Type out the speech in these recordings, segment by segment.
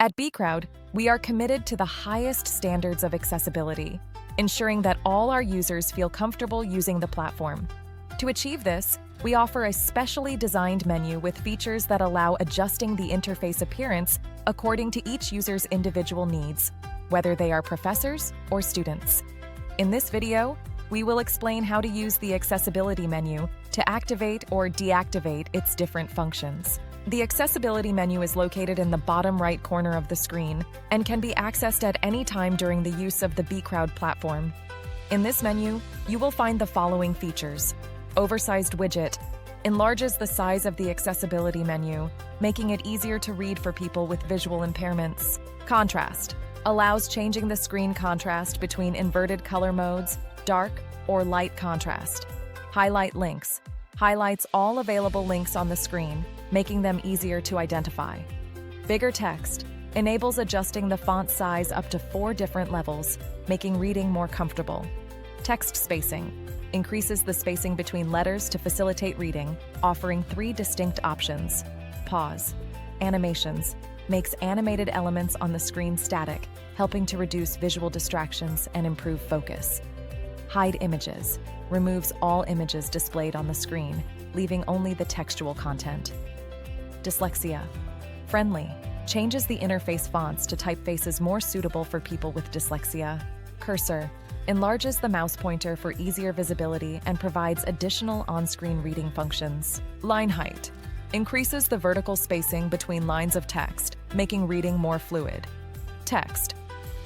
At beecrowd, we are committed to the highest standards of accessibility, ensuring that all our users feel comfortable using the platform. To achieve this, we offer a specially designed menu with features that allow adjusting the interface appearance according to each user's individual needs, whether they are professors or students. In this video, we will explain how to use the accessibility menu to activate or deactivate its different functions. The accessibility menu is located in the bottom right corner of the screen and can be accessed at any time during the use of the beecrowd platform. In this menu, you will find the following features. Oversized widget enlarges the size of the accessibility menu, making it easier to read for people with visual impairments. Contrast allows changing the screen contrast between inverted color modes, dark or light contrast. Highlight links highlights all available links on the screen, making them easier to identify. Bigger text enables adjusting the font size up to 4 different levels, making reading more comfortable. Text spacing increases the spacing between letters to facilitate reading, offering 3 distinct options. Pause animations makes animated elements on the screen static, helping to reduce visual distractions and improve focus. Hide images removes all images displayed on the screen, leaving only the textual content. Dyslexia-friendly changes the interface fonts to typefaces more suitable for people with dyslexia. Cursor enlarges the mouse pointer for easier visibility and provides additional on-screen reading functions. Line height increases the vertical spacing between lines of text, making reading more fluid. Text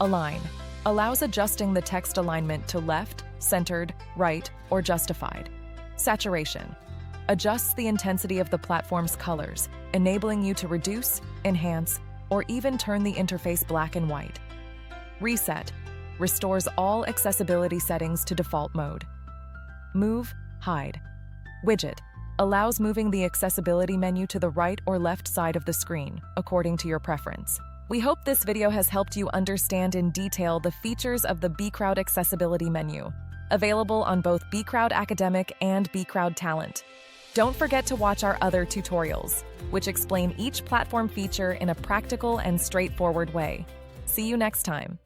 align allows adjusting the text alignment to left, centered, right, or justified. Saturation adjusts the intensity of the platform's colors, enabling you to reduce, enhance, or even turn the interface black and white. Reset restores all accessibility settings to default mode. Move, hide. Widget allows moving the accessibility menu to the right or left side of the screen, according to your preference. We hope this video has helped you understand in detail the features of the beecrowd accessibility menu, available on both beecrowd Academic and beecrowd Talent. Don't forget to watch our other tutorials, which explain each platform feature in a practical and straightforward way. See you next time.